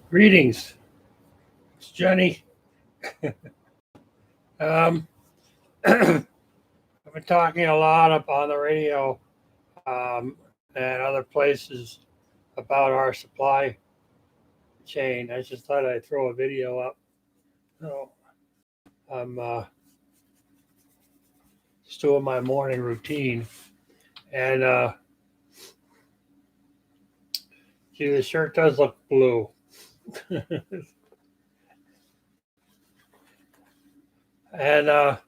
Greetings, it's Jenny. Um, I've been talking a lot up on the radio and other places about our supply chain. I just thought I'd throw a video up. So I'm just doing my morning routine, and see, the shirt does look blue. And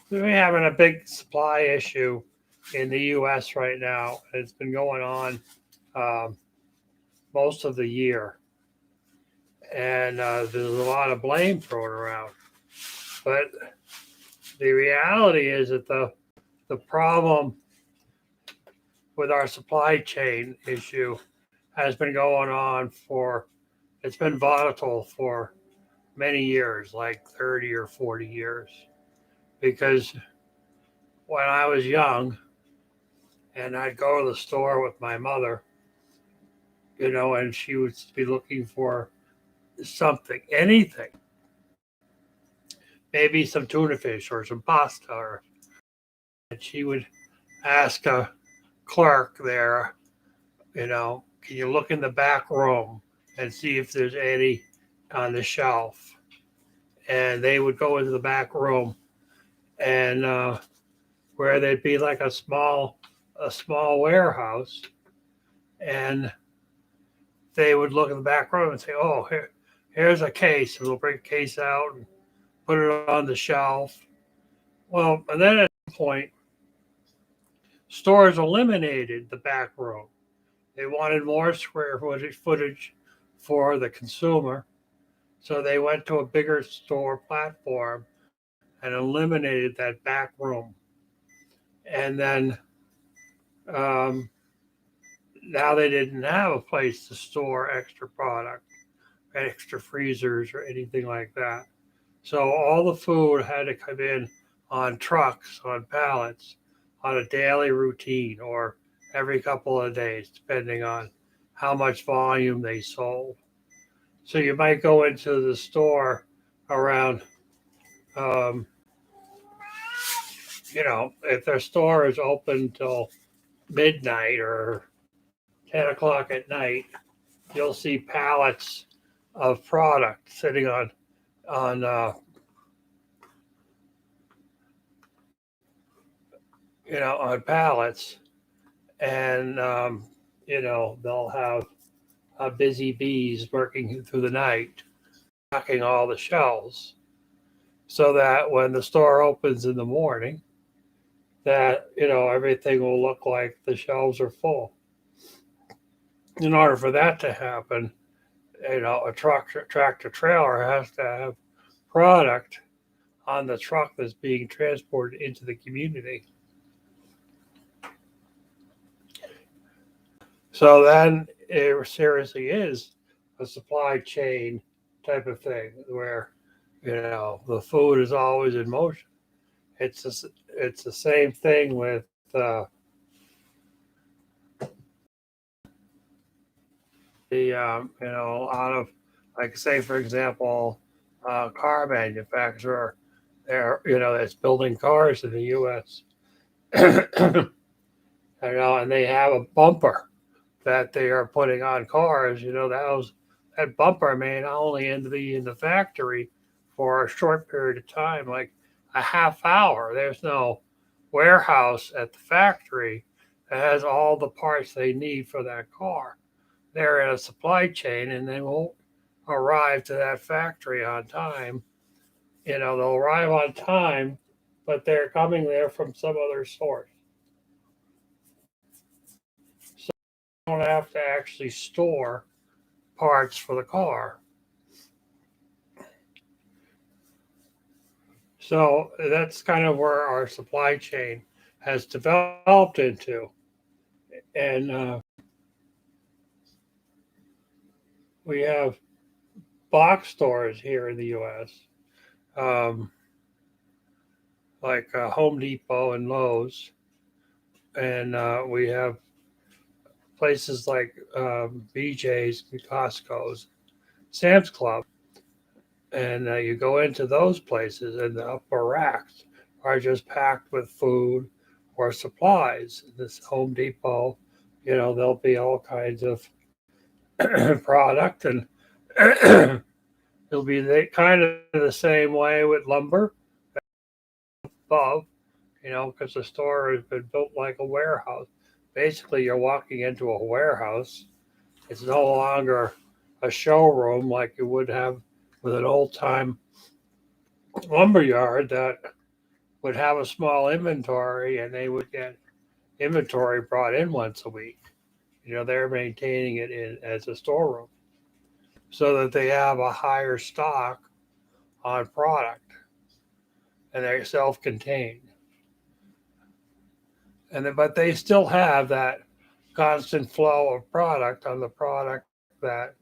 we're having a big supply issue in the U.S. right now. It's been going on um, most of the year, and there's a lot of blame thrown around. But the reality is that the problem with our supply chain issue has been going on for, it's been volatile for many years, like 30 or 40 years. Because when I was young and I'd go to the store with my mother, and she would be looking for something, anything, maybe some tuna fish or some pasta, and she would ask a clerk there, can you look in the back room and see if there's any on the shelf? And they would go into the back room, and where there'd be like a small warehouse, and they would look in the back room and say, "Oh, here's a case." And they'll bring a case out and put it on the shelf. Well, and then at some point, stores eliminated the back room. They wanted more square footage for the consumer. So they went to a bigger store platform and eliminated that back room. And then um, now they didn't have a place to store extra product, extra freezers, or anything like that. So all the food had to come in on trucks, on pallets, on a daily routine or every couple of days, depending on how much volume they sold. So you might go into the store around, um, if their store is open till midnight or 10 o'clock at night, you'll see pallets of product sitting on on pallets, and they'll have busy bees working through the night, stocking all the shelves, so that when the store opens in the morning, that everything will look like the shelves are full. In order for that to happen, a tractor trailer has to have product on the truck that's being transported into the community. So then it seriously is a supply chain type of thing where the food is always in motion. It's the same thing with a lot of, like, say for example, car manufacturer there, that's building cars in the U.S. And they have a bumper that they are putting on cars. That bumper may not only be in the factory for a short period of time, like a half hour. There's no warehouse at the factory that has all the parts they need for that car. They're in a supply chain, and they won't arrive to that factory on time. They'll arrive on time, but they're coming there from some other source. So you don't have to actually store parts for the car. So that's kind of where our supply chain has developed into. And we have box stores here in the US, um, like Home Depot and Lowe's. And we have places like BJ's, Costco's, Sam's Club, and you go into those places, and the upper racks are just packed with food or supplies. This Home Depot, there'll be all kinds of product, and it'll be kind of the same way with lumber above, because the store has been built like a warehouse. Basically, you're walking into a warehouse. It's no longer a showroom like you would have with an old time lumber yard that would have a small inventory, and they would get inventory brought in once a week. They're maintaining it as a storeroom so that they have a higher stock on product, and they're self-contained. But they still have that constant flow of product on the product that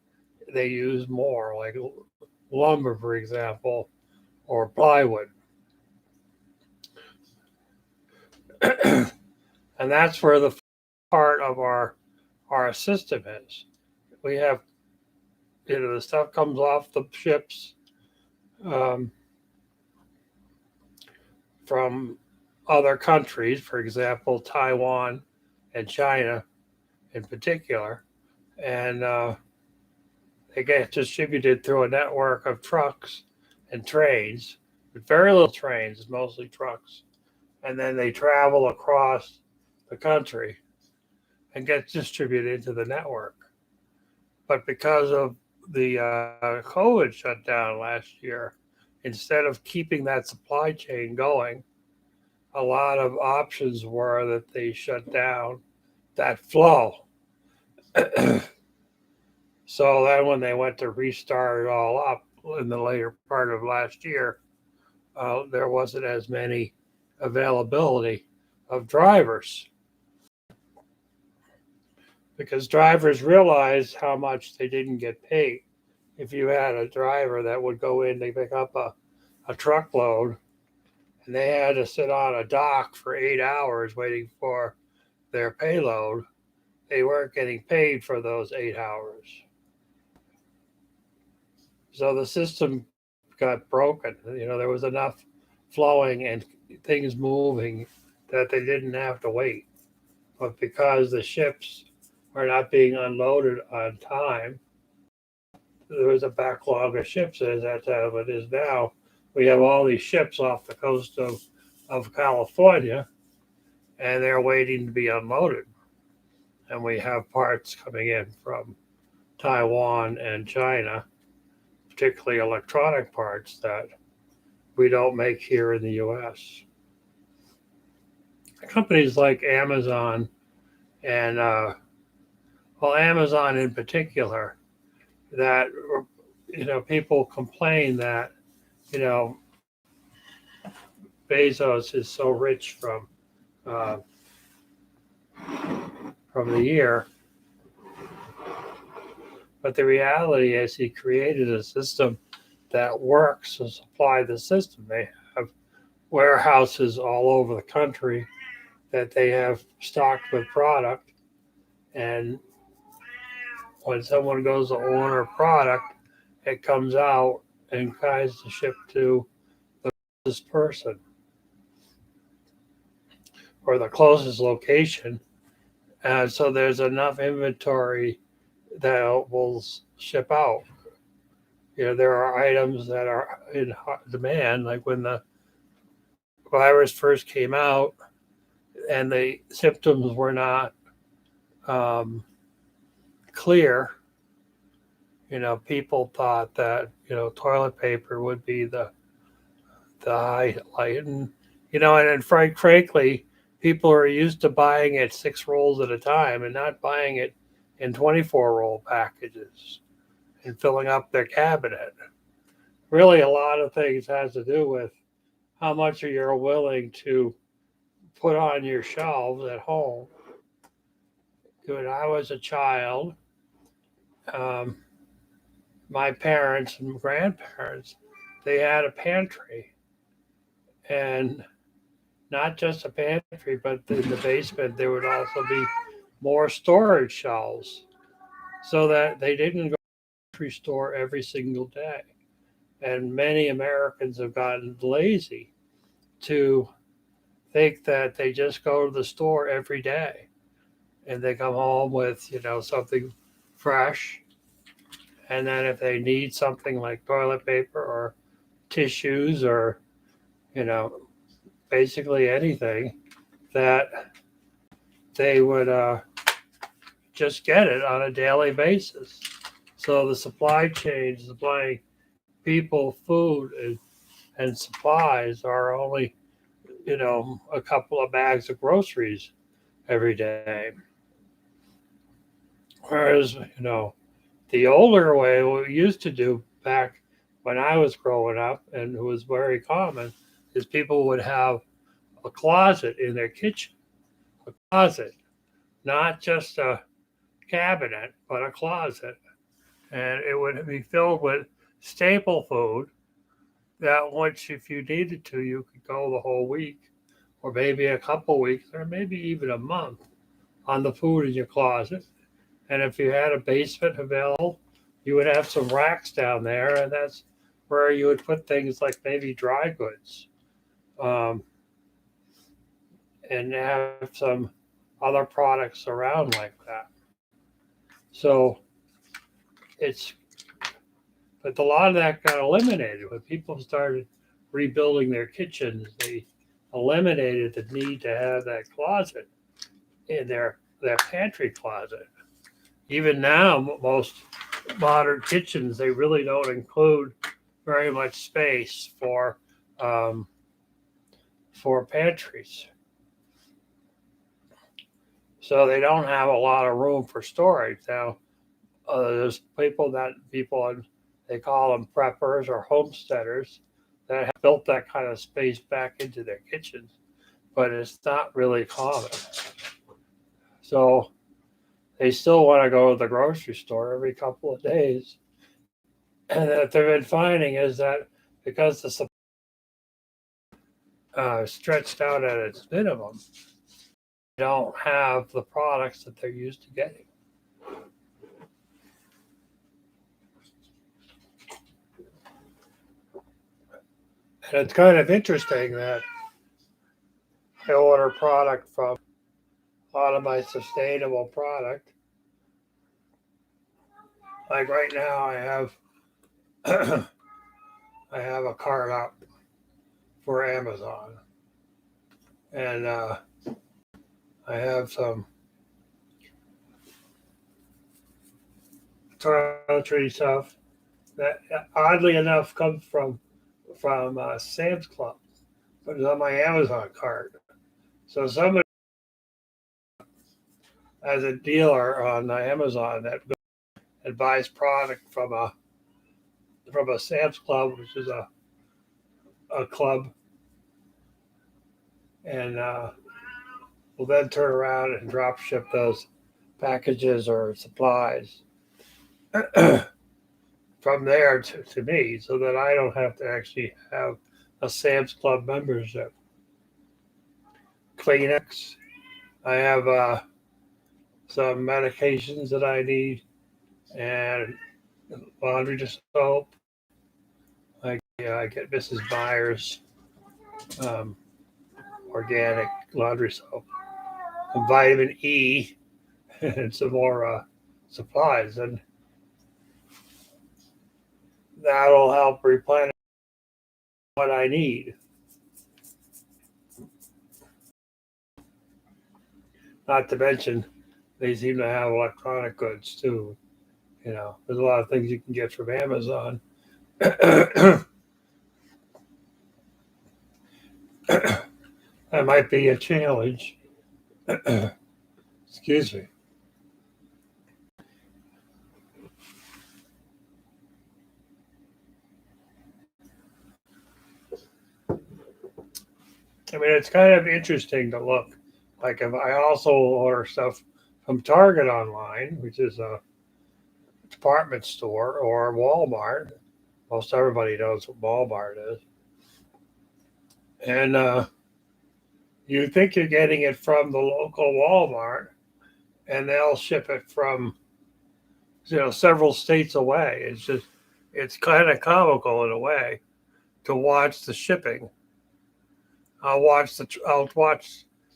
they use more, like lumber, for example, or plywood. And that's where the part of our system is. We have, the stuff comes off the ships um, from other countries, for example, Taiwan and China in particular, and they get distributed through a network of trucks and trains, but very little trains, mostly trucks, and then they travel across the country and get distributed into the network. But because of the COVID shutdown last year, instead of keeping that supply chain going, a lot of options were that they shut down that flow. So then when they went to restart it all up in the later part of last year, there wasn't as many availability of drivers because drivers realized how much they didn't get paid. If you had a driver that would go in to pick up a truckload and they had to sit on a dock for 8 hours waiting for their payload, they weren't getting paid for those 8 hours. So the system got broken. There was enough flowing and things moving that they didn't have to wait. But because the ships are not being unloaded on time, there was a backlog of ships as that time it is now. We have all these ships off the coast of California, and they're waiting to be unloaded. And we have parts coming in from Taiwan and China, particularly electronic parts that we don't make here in the US. Companies like Amazon and, Amazon in particular, that, people complain that, you know, Bezos is so rich uh, from the year. But the reality is he created a system that works to supply the system. They have warehouses all over the country that they have stocked with product. And when someone goes to order a product, it comes out and tries to ship to the closest person or the closest location. And so there's enough inventory that will ship out. There are items that are in demand, like when the virus first came out and the symptoms were not um, clear. People thought that toilet paper would be the highlight, and frankly, people are used to buying it 6 rolls at a time and not buying it in 24-roll packages and filling up their cabinet. Really, a lot of things has to do with how much you're willing to put on your shelves at home. When I was a child, um, my parents and grandparents, they had a pantry, and not just a pantry, but in the basement there would also be more storage shelves so that they didn't go to the grocery store every single day. And many Americans have gotten lazy to think that they just go to the store every day and they come home with, something fresh. And then if they need something like toilet paper or tissues or, you know, basically anything, that they would just get it on a daily basis. So the supply chain supplying people food and supplies are only, a couple of bags of groceries every day. Whereas, the older way, what we used to do back when I was growing up, and it was very common, is people would have a closet in their kitchen, a closet, not just a cabinet, but a closet. And it would be filled with staple food that once, if you needed to, you could go the whole week, or maybe a couple weeks, or maybe even a month on the food in your closet. And if you had a basement available, you would have some racks down there, and that's where you would put things like maybe dry goods, um, and have some other products around like that. So it's, but a lot of that got eliminated when people started rebuilding their kitchens. They eliminated the need to have that closet in their pantry closet. Even now, most modern kitchens, they really don't include very much space um, for pantries. So they don't have a lot of room for storage. Now, there's people, they call them preppers or homesteaders, that have built that kind of space back into their kitchens, but it's not really common. So they still want to go to the grocery store every couple of days. And what they've been finding is that because the supply stretched out at its minimum, they don't have the products that they're used to getting. And it's kind of interesting that I order product from a lot of my sustainable product. Like right now, I have a cart up for Amazon, and I have some toiletry stuff that, oddly enough, comes from Sam's Club, but it's on my Amazon cart. So somebody has a dealer on Amazon that buys product from a Sam's Club, which is a club, and will then turn around and drop ship those packages or supplies from there to me, so that I don't have to actually have a Sam's Club membership. Kleenex. I have some medications that I need, and laundry soap. I get Mrs. Meyer's um, organic laundry soap, and vitamin E, and some more supplies, and that'll help replenish what I need. Not to mention, they seem to have electronic goods too. There's a lot of things you can get from Amazon. That might be a challenge. Excuse me. I mean, it's kind of interesting to look. Like, if I also order stuff from Target online, which is a department store, or Walmart. Most everybody knows what Walmart is. And you think you're getting it from the local Walmart, and they'll ship it from several states away. It's kind of comical in a way to watch the shipping. I'll watch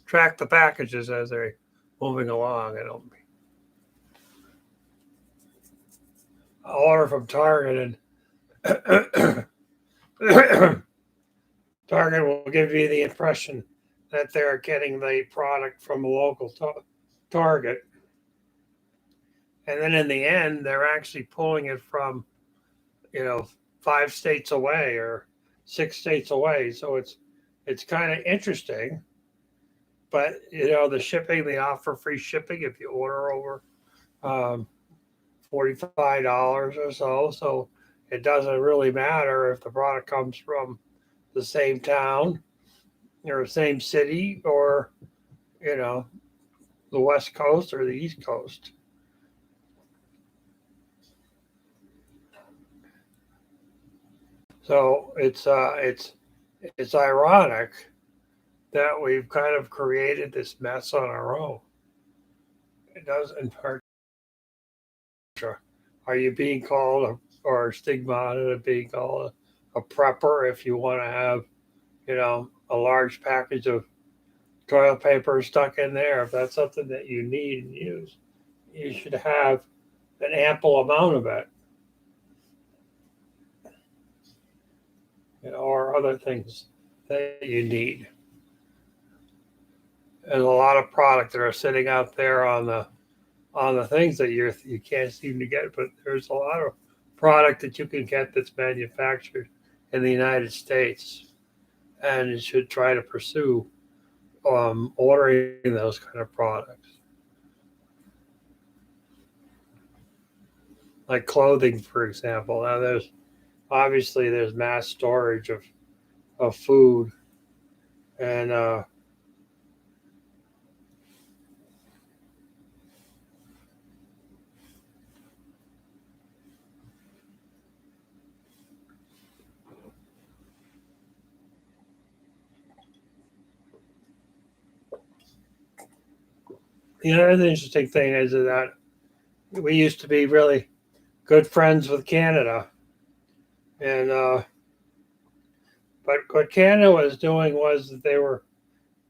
track the packages as they're moving along, and I'll order from Target, and Target will give you the impression that they're getting the product from a local Target, and then in the end, they're actually pulling it from you know 5 states away or 6 states away. So it's kind of interesting. But the shipping, they offer free shipping if you order over um, $45 or so. So it doesn't really matter if the product comes from the same town or same city, or you know the West Coast or the East Coast. So it's ironic that we've kind of created this mess on our own. It doesn't hurt. Are you being called or stigmatized of being called a prepper if you want to have a large package of toilet paper stuck in there? If that's something that you need and use, you should have an ample amount of it, or other things that you need. There's a lot of product that are sitting out there on the things that you can't seem to get, but there's a lot of product that you can get that's manufactured in the United States, and you should try to pursue ordering those kind of products, like clothing, for example. Now, there's mass storage of food, and the other interesting thing is that we used to be really good friends with Canada, and but what Canada was doing was that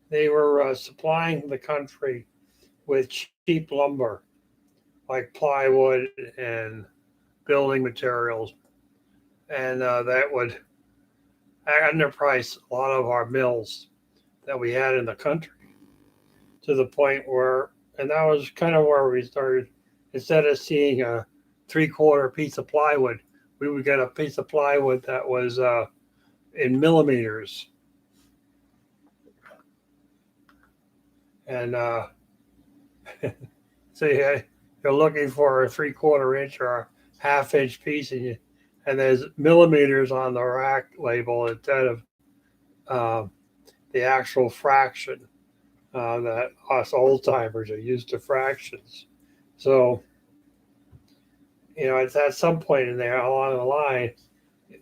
they were supplying the country with cheap lumber, like plywood and building materials, and that would underprice a lot of our mills that we had in the country, to the point where, and that was kind of where we started. Instead of seeing a three-quarter piece of plywood, we would get a piece of plywood that was in millimeters, and so you're looking for a three-quarter inch or a half-inch piece, and there's millimeters on the rack label instead of uh, the actual fraction that us old timers are used to fractions. So it's at some point in there along the line,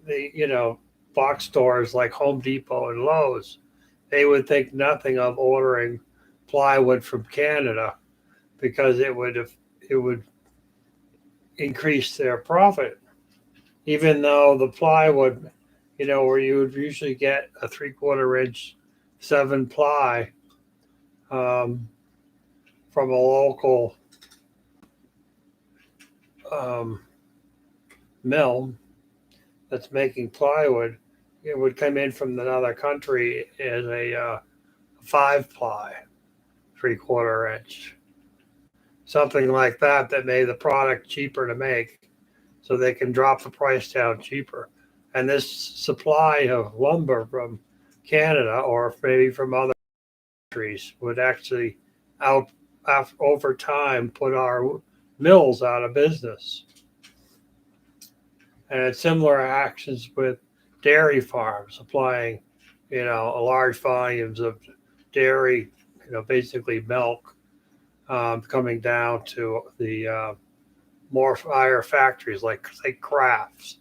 the box stores like Home Depot and Lowe's, they would think nothing of ordering plywood from Canada, because it would increase their profit, even though the plywood, where you would usually get a three-quarter inch 7 ply um, from a local um, mill that's making plywood, it would come in from another country as a 5 ply, three-quarter inch, something like that, that made the product cheaper to make, so they can drop the price down cheaper. And this supply of lumber from Canada, or maybe from other countries, would actually out over time put our mills out of business. And it's similar actions with dairy farms supplying, large volumes of dairy, basically milk, coming down to the more higher factories like, say, Crafts,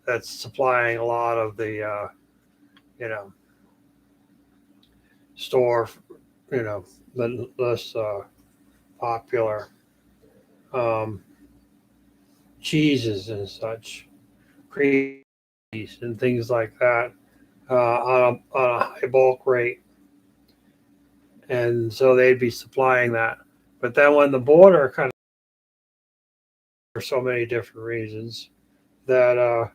that's supplying a lot of the you know store, the less popular, um, cheeses and such, cream and things like that on a high bulk rate, and so they'd be supplying that. But then when the border kind of for so many different reasons that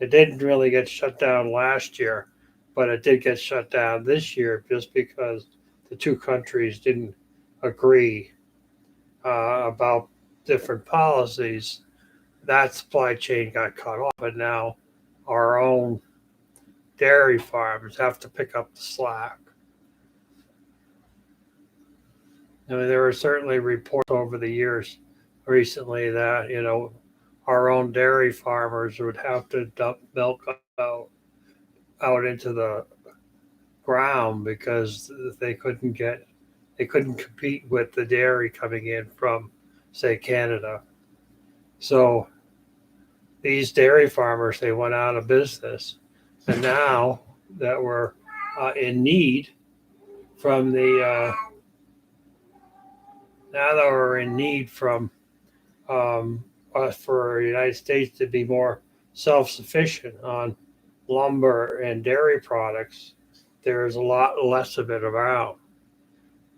it didn't really get shut down last year, but it did get shut down this year just because the two countries didn't agree about different policies. That supply chain got cut off, but now our own dairy farms have to pick up the slack. I mean, there were certainly reports over the years recently that, our own dairy farmers would have to dump milk out into the ground because they couldn't compete with the dairy coming in from, say, Canada. So these dairy farmers, they went out of business, and now that we're in need from the now that we're in need from us for the United States to be more self-sufficient on lumber and dairy products, there's a lot less of it around.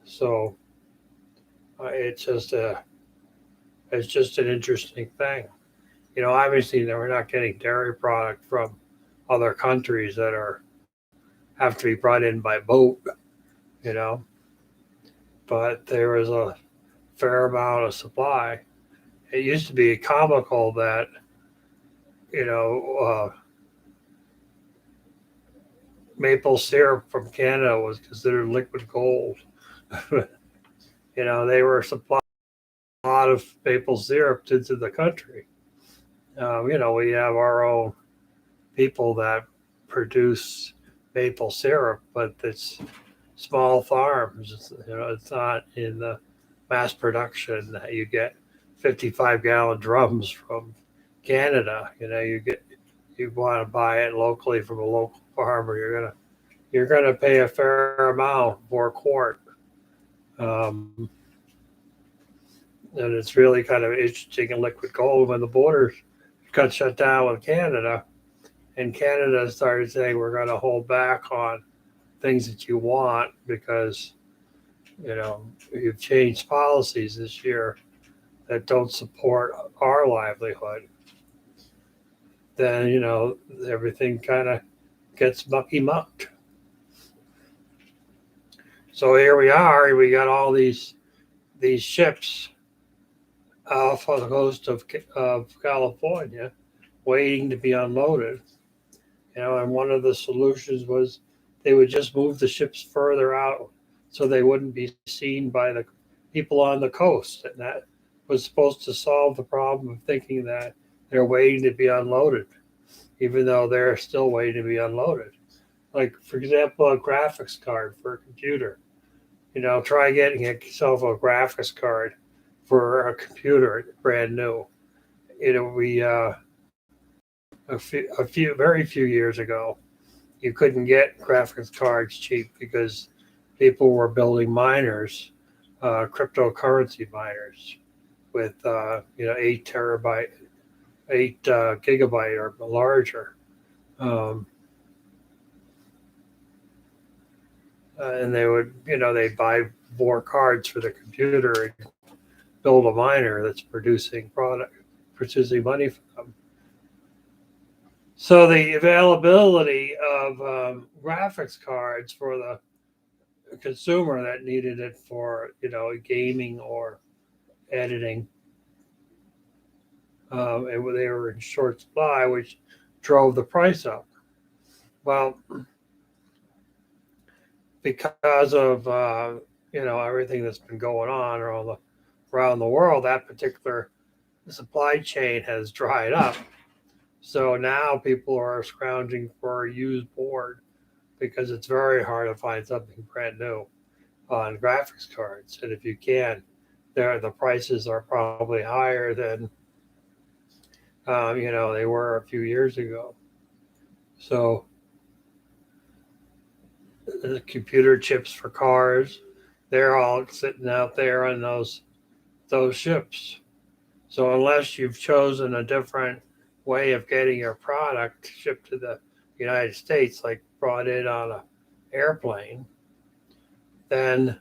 So uh, it's just an interesting thing. Obviously, we're not getting dairy product from other countries that are have to be brought in by boat. You know, but there is a fair amount of supply. It used to be comical that you know maple syrup from Canada was considered liquid gold. They were supplying a lot of maple syrup into the country. We have our own people that produce maple syrup, but it's small farms. It's not in the mass production that you get 55-gallon drums from Canada. You want to buy it locally from a local farmer. You're gonna pay a fair amount for a quart. Um, and it's really kind of interesting in liquid gold when the borders got shut down with Canada, and Canada started saying we're going to hold back on things that you want because you've changed policies this year that don't support our livelihood. Then everything kind of gets mucky mucked. So here we are. We got all these ships off of the coast of California waiting to be unloaded. And one of the solutions was they would just move the ships further out so they wouldn't be seen by the people on the coast. And that was supposed to solve the problem of thinking that they're waiting to be unloaded, even though they're still waiting to be unloaded. Like, for example, a graphics card for a computer. Try getting yourself a graphics card for a computer brand new. We very few years ago, you couldn't get graphics cards cheap because people were building miners, cryptocurrency miners, with 8 terabyte, 8 gigabyte or larger, um, and they'd buy more cards for the computer and build a miner that's producing money for them. So the availability of graphics cards for the consumer that needed it for gaming or editing, they were in short supply, which drove the price up. Well, because of everything that's been going on around the world, that particular supply chain has dried up. So now people are scrounging for a used board because it's very hard to find something brand new on graphics cards. And if you can, the prices are probably higher than they were a few years ago. So the computer chips for cars, they're all sitting out there on those ships. So unless you've chosen a different way of getting your product shipped to the United States, like brought in on a airplane, then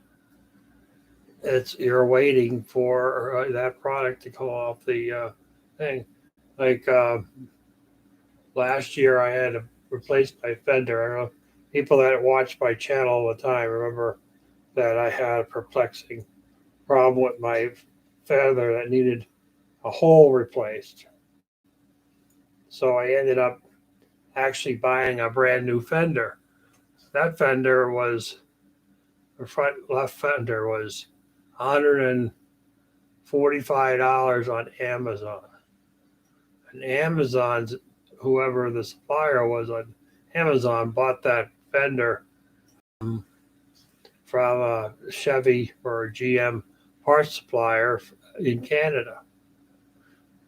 it's you're waiting for that product to come off the thing. Like last year, I had to replace my fender. I don't know people that watch my channel all the time remember that I had a perplexing problem with my fender that needed a hole replaced. So I ended up actually buying a brand new fender. That fender was the front left fender was $145 on Amazon. And Amazon's whoever the supplier was on Amazon bought that fender from a Chevy or a GM parts supplier in Canada.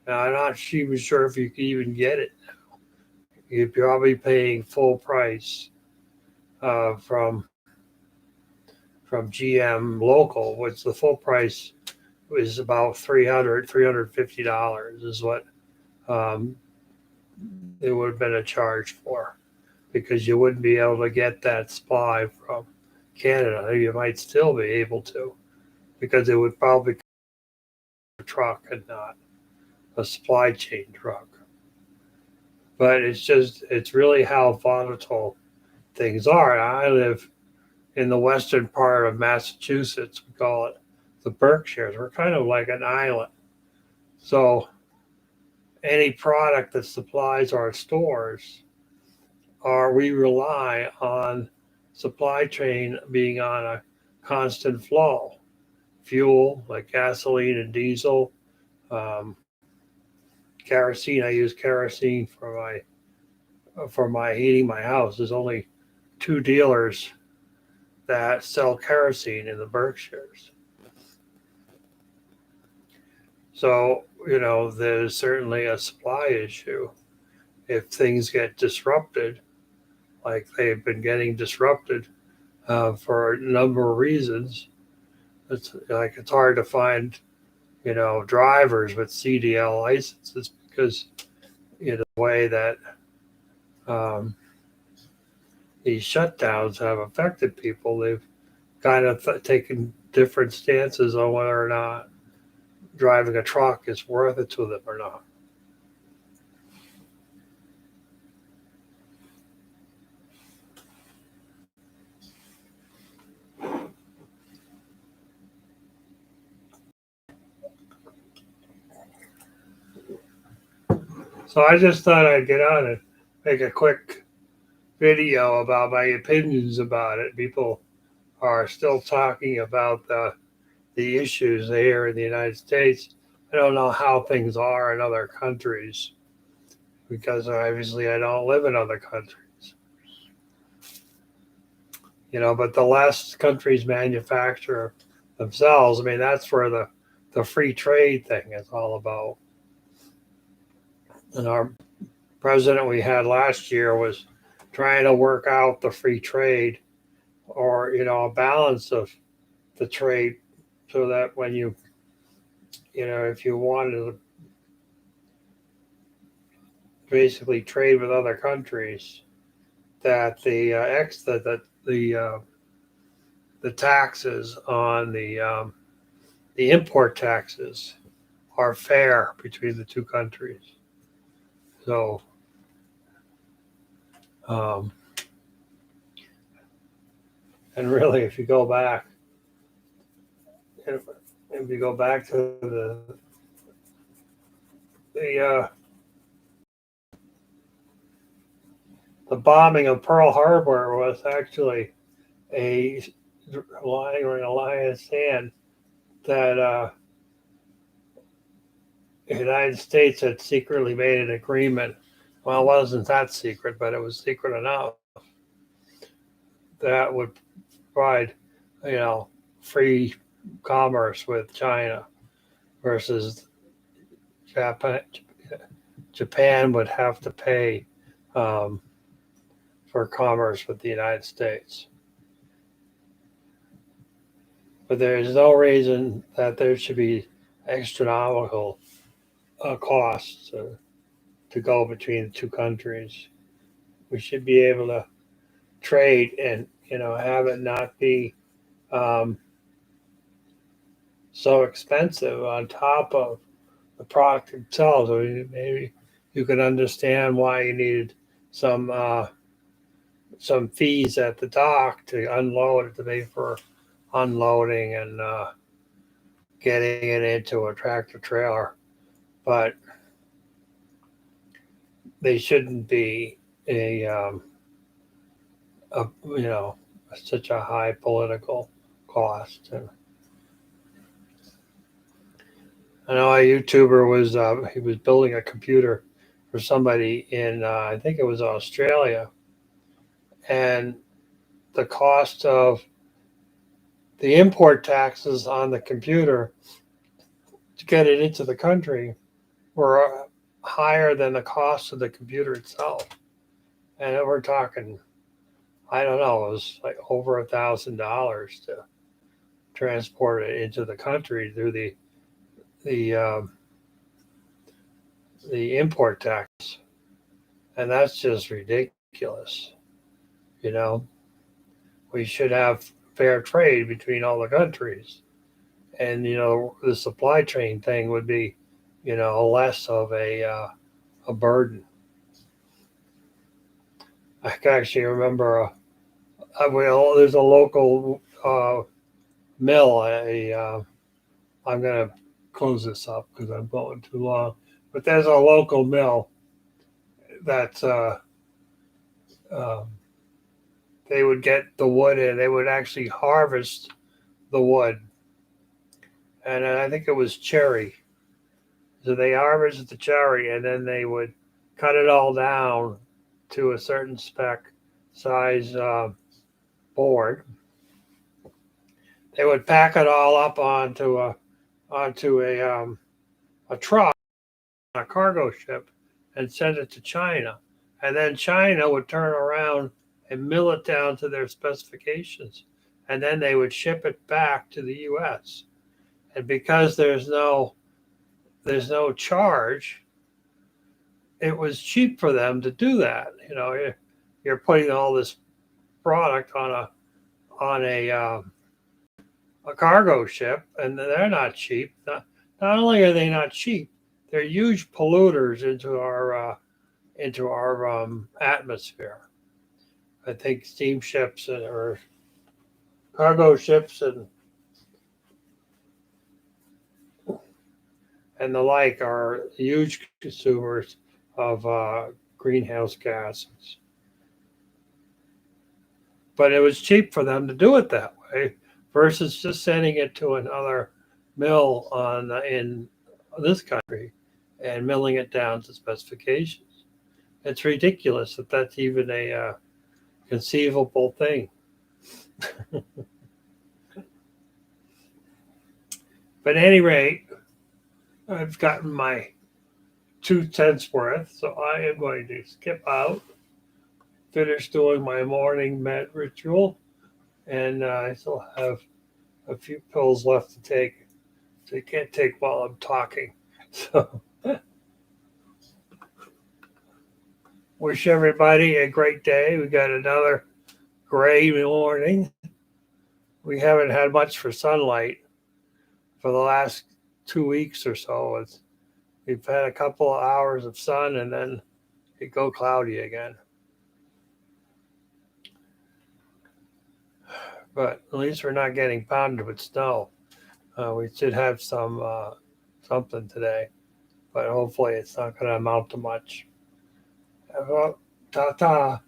Now I'm not even sure if you can even get it. You're probably paying full price from GM local, which the full price is about $350 is what um, it would have been a charge for because you wouldn't be able to get that supply from Canada. You might still be able to because it would probably be a truck and not a supply chain truck. But it's really how volatile things are. I live in the western part of Massachusetts. We call it the Berkshires. We're kind of like an island. So any product that supplies our stores, or we rely on supply chain being on a constant flow. Fuel like gasoline and diesel, um, kerosene. I use kerosene for my heating my house. There's only two dealers that sell kerosene in the Berkshires. So, there's certainly a supply issue. If things get disrupted, like they've been getting disrupted for a number of reasons, it's hard to find, drivers with CDL licenses because, the way that um, these shutdowns have affected people, they've kind of taken different stances on whether or not driving a truck is worth it to them or not. So I just thought I'd get on and make a quick video about my opinions about it. People are still talking about the issues here in the United States. I don't know how things are in other countries because obviously I don't live in other countries. But the less countries manufacture themselves, I mean, that's where the free trade thing is all about. And our president we had last year was trying to work out the free trade or, a balance of the trade so that when if you wanted to basically trade with other countries, that the taxes on the import taxes are fair between the two countries. So, um, and really, if you go back, if you go back to the the bombing of Pearl Harbor was actually a line or an alliance hand that the United States had secretly made an agreement. Well, it wasn't that secret, but it was secret enough that would provide, free commerce with China versus Japan. Japan would have to pay um, for commerce with the United States. but there's no reason that there should be astronomical costs to go between the two countries. We should be able to trade and have it not be um, so expensive on top of the product itself. So maybe you can understand why you needed some some fees at the dock to unload it, to pay for unloading and getting it into a tractor trailer. But they shouldn't be a such a high political cost. And I know a YouTuber was he was building a computer for somebody in I think it was Australia, and the cost of the import taxes on the computer to get it into the country were higher than the cost of the computer itself. And we're talking, I don't know, it was like over $1,000 to transport it into the country through the um, the import tax, and that's just ridiculous. You know, we should have fair trade between all the countries, and the supply chain thing would be, less of a burden. I can actually remember well, there's a local mill. I'm gonna close this up because I'm going too long. But there's a local mill that um, they would get the wood in. They would actually harvest the wood, and I think it was cherry. So they harvested the cherry, and then they would cut it all down to a certain spec size board. They would pack it all up onto a truck, a cargo ship, and send it to China. And then China would turn around and mill it down to their specifications. And then they would ship it back to the US. And because there's no charge, it was cheap for them to do that. You're putting all this product on a cargo ship, and they're not cheap. Not only are they not cheap, they're huge polluters into our atmosphere. I think steamships or cargo ships and the like are huge consumers of greenhouse gases. But it was cheap for them to do it that way versus just sending it to another mill in this country and milling it down to specifications. It's ridiculous that that's even a conceivable thing. But at any rate, I've gotten my 2 cents worth, so I am going to skip out, finish doing my morning med ritual, and I still have a few pills left to take. So you can't take while I'm talking. So wish everybody a great day. We got another gray morning. We haven't had much for sunlight for the last 2 weeks or so. We've had a couple of hours of sun and then it go cloudy again. But at least we're not getting pounded with snow. We should have something today, but hopefully it's not going to amount to much. Ta ta.